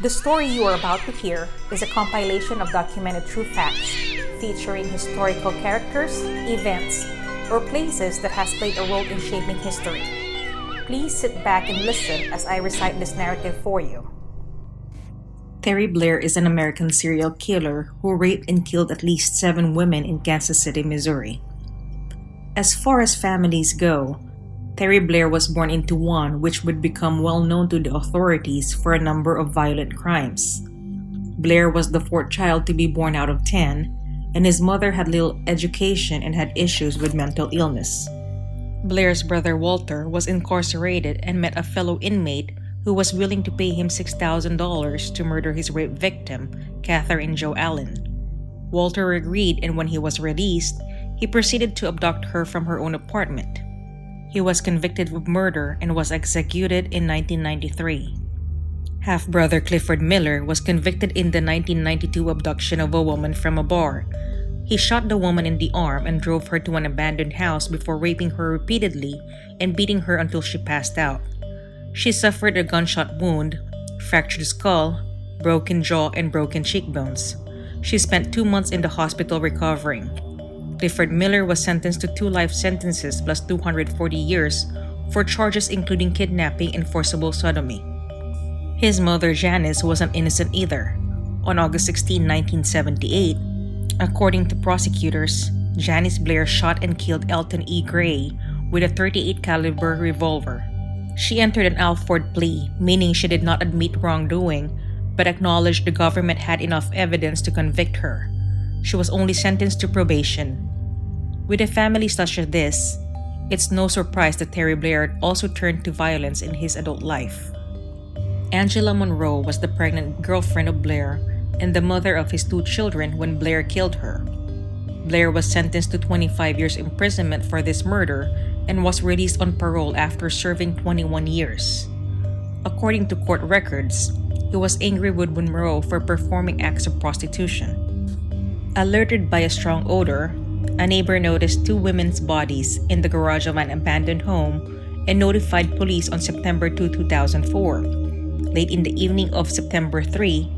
The story you are about to hear is a compilation of documented true facts featuring historical characters, events, or places that has played a role in shaping history. Please sit back and listen as I recite this narrative for you. Terry Blair is an American serial killer who raped and killed at least 7 women in Kansas City, Missouri. As far as families go, Terry Blair was born into one which would become well known to the authorities for a number of violent crimes. Blair was the 4th child to be born out of 10, and his mother had little education and had issues with mental illness. Blair's brother Walter was incarcerated and met a fellow inmate who was willing to pay him $6,000 to murder his rape victim, Catherine Jo Allen. Walter agreed, and when he was released, he proceeded to abduct her from her own apartment. He was convicted of murder and was executed in 1993. Half-brother Clifford Miller was convicted in the 1992 abduction of a woman from a bar. He shot the woman in the arm and drove her to an abandoned house before raping her repeatedly and beating her until she passed out. She suffered a gunshot wound, fractured skull, broken jaw, and broken cheekbones. She spent 2 months in the hospital recovering. Clifford Miller was sentenced to 2 life sentences plus 240 years for charges including kidnapping and forcible sodomy. His mother Janice wasn't innocent either. On August 16, 1978, according to prosecutors, Janice Blair shot and killed Elton E. Gray with a .38 caliber revolver. She entered an Alford plea, meaning she did not admit wrongdoing, but acknowledged the government had enough evidence to convict her. She was only sentenced to probation. With a family such as this, it's no surprise that Terry Blair also turned to violence in his adult life. Angela Monroe was the pregnant girlfriend of Blair and the mother of his 2 children when Blair killed her. Blair was sentenced to 25 years imprisonment for this murder and was released on parole after serving 21 years. According to court records, he was angry with Monroe for performing acts of prostitution. Alerted by a strong odor, a neighbor noticed 2 women's bodies in the garage of an abandoned home and notified police on September 2, 2004. Late in the evening of September 3,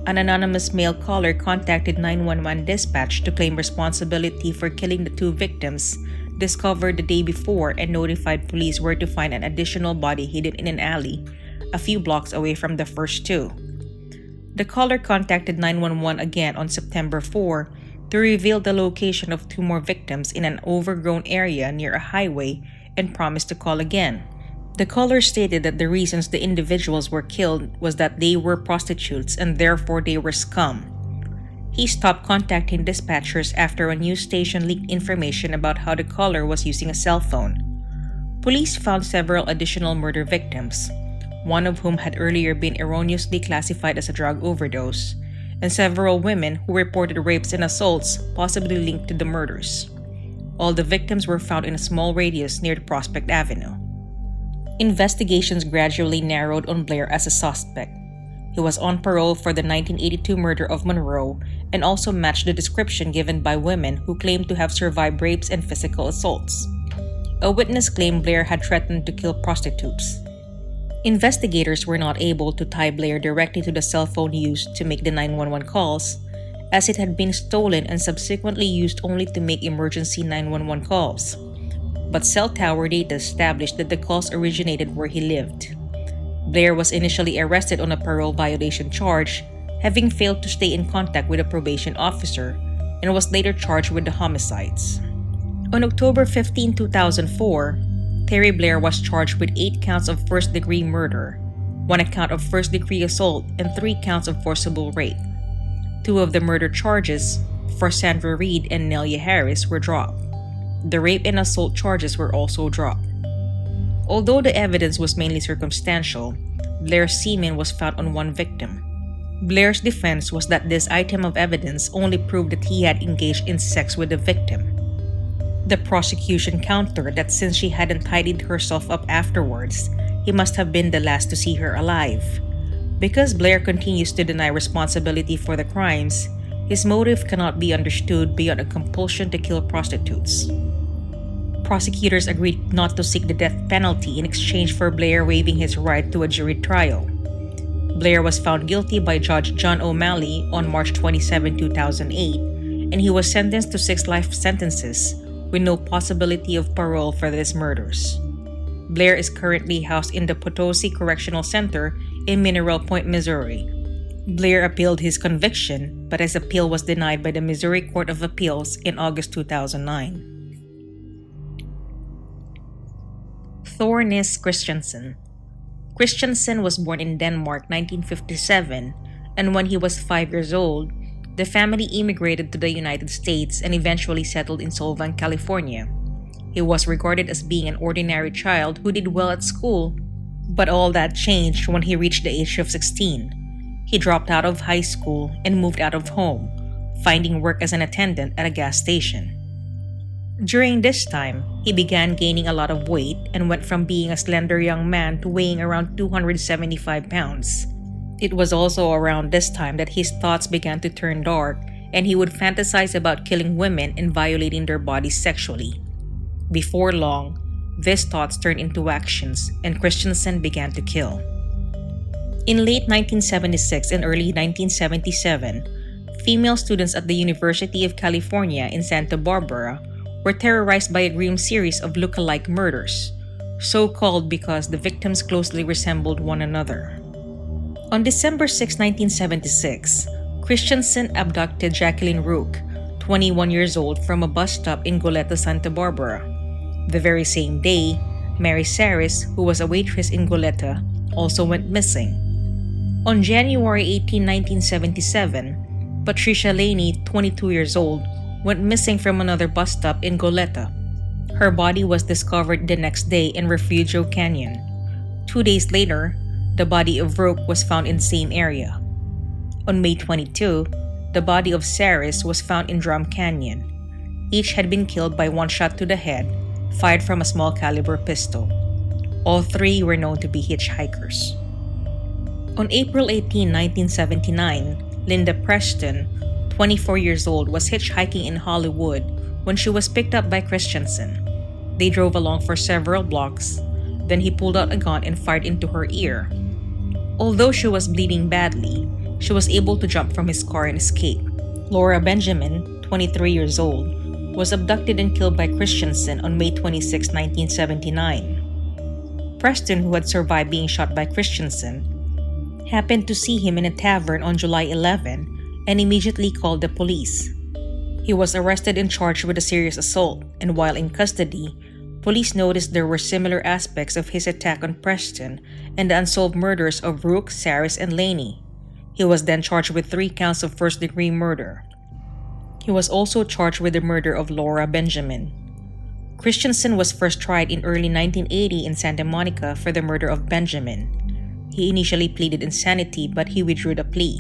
an anonymous male caller contacted 911 dispatch to claim responsibility for killing the 2 victims discovered the day before and notified police where to find an additional body hidden in an alley a few blocks away from the first 2. The caller contacted 911 again on September 4 to reveal the location of 2 more victims in an overgrown area near a highway and promised to call again. The caller stated that the reasons the individuals were killed was that they were prostitutes and therefore they were scum. He stopped contacting dispatchers after a news station leaked information about how the caller was using a cell phone. Police found several additional murder victims, one of whom had earlier been erroneously classified as a drug overdose, and several women who reported rapes and assaults possibly linked to the murders. All the victims were found in a small radius near Prospect Avenue. Investigations gradually narrowed on Blair as a suspect. He was on parole for the 1982 murder of Monroe and also matched the description given by women who claimed to have survived rapes and physical assaults. A witness claimed Blair had threatened to kill prostitutes. Investigators were not able to tie Blair directly to the cell phone used to make the 911 calls, as it had been stolen and subsequently used only to make emergency 911 calls. But cell tower data established that the calls originated where he lived. Blair was initially arrested on a parole violation charge, having failed to stay in contact with a probation officer, and was later charged with the homicides. On October 15, 2004, Terry Blair was charged with 8 counts of first-degree murder, 1 account of first-degree assault, and 3 counts of forcible rape. 2 of the murder charges, for Sandra Reed and Nelia Harris, were dropped. The rape and assault charges were also dropped. Although the evidence was mainly circumstantial, Blair's semen was found on 1 victim. Blair's defense was that this item of evidence only proved that he had engaged in sex with the victim. The prosecution countered that since she hadn't tidied herself up afterwards, he must have been the last to see her alive. Because Blair continues to deny responsibility for the crimes, his motive cannot be understood beyond a compulsion to kill prostitutes. Prosecutors agreed not to seek the death penalty in exchange for Blair waiving his right to a jury trial. Blair was found guilty by Judge John O'Malley on March 27, 2008, and he was sentenced to 6 life sentences with no possibility of parole for these murders. Blair is currently housed in the Potosi Correctional Center in Mineral Point, Missouri. Blair appealed his conviction, but his appeal was denied by the Missouri Court of Appeals in August 2009. Thor Nis Christiansen. Christiansen was born in Denmark 1957, and when he was 5 years old, the family immigrated to the United States and eventually settled in Solvang, California. He was regarded as being an ordinary child who did well at school, but all that changed when he reached the age of 16. He dropped out of high school and moved out of home, finding work as an attendant at a gas station. During this time, he began gaining a lot of weight and went from being a slender young man to weighing around 275 pounds. It was also around this time that his thoughts began to turn dark, and he would fantasize about killing women and violating their bodies sexually. Before long, these thoughts turned into actions, and Christiansen began to kill. In late 1976 and early 1977, female students at the University of California in Santa Barbara were terrorized by a grim series of look-alike murders, so called because the victims closely resembled one another. On December 6, 1976, Christiansen abducted Jacqueline Rook, 21 years old, from a bus stop in Goleta, Santa Barbara. The very same day, Mary Saris, who was a waitress in Goleta, also went missing. On January 18, 1977, Patricia Laney, 22 years old, went missing from another bus stop in Goleta. Her body was discovered the next day in Refugio Canyon. 2 days later, the body of Rook was found in the same area. On May 22, the body of Saris was found in Drum Canyon. Each had been killed by one shot to the head, fired from a small caliber pistol. All 3 were known to be hitchhikers. On April 18, 1979, Linda Preston, 24 years old, was hitchhiking in Hollywood when she was picked up by Christiansen. They drove along for several blocks, then he pulled out a gun and fired into her ear. Although she was bleeding badly, she was able to jump from his car and escape. Laura Benjamin, 23 years old, was abducted and killed by Christiansen on May 26, 1979. Preston, who had survived being shot by Christiansen, happened to see him in a tavern on July 11 and immediately called the police. He was arrested and charged with a serious assault, and while in custody, police noticed there were similar aspects of his attack on Preston and the unsolved murders of Rook, Saris, and Laney. He was then charged with 3 counts of first-degree murder. He was also charged with the murder of Laura Benjamin. Christiansen was first tried in early 1980 in Santa Monica for the murder of Benjamin. He initially pleaded insanity, but he withdrew the plea.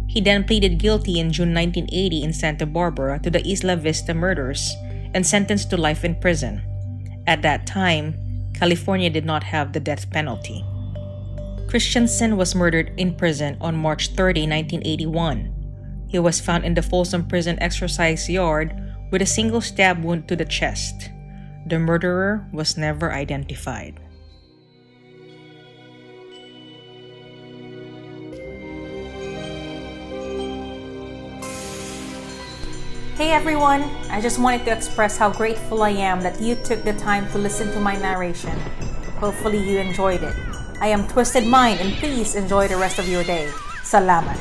He then pleaded guilty in June 1980 in Santa Barbara to the Isla Vista murders and sentenced to life in prison. At that time, California did not have the death penalty. Christiansen was murdered in prison on March 30, 1981. He was found in the Folsom Prison exercise yard with a single stab wound to the chest. The murderer was never identified. Hey everyone! I just wanted to express how grateful I am that you took the time to listen to my narration. Hopefully you enjoyed it. I am Twisted Mind, and please enjoy the rest of your day. Salamat!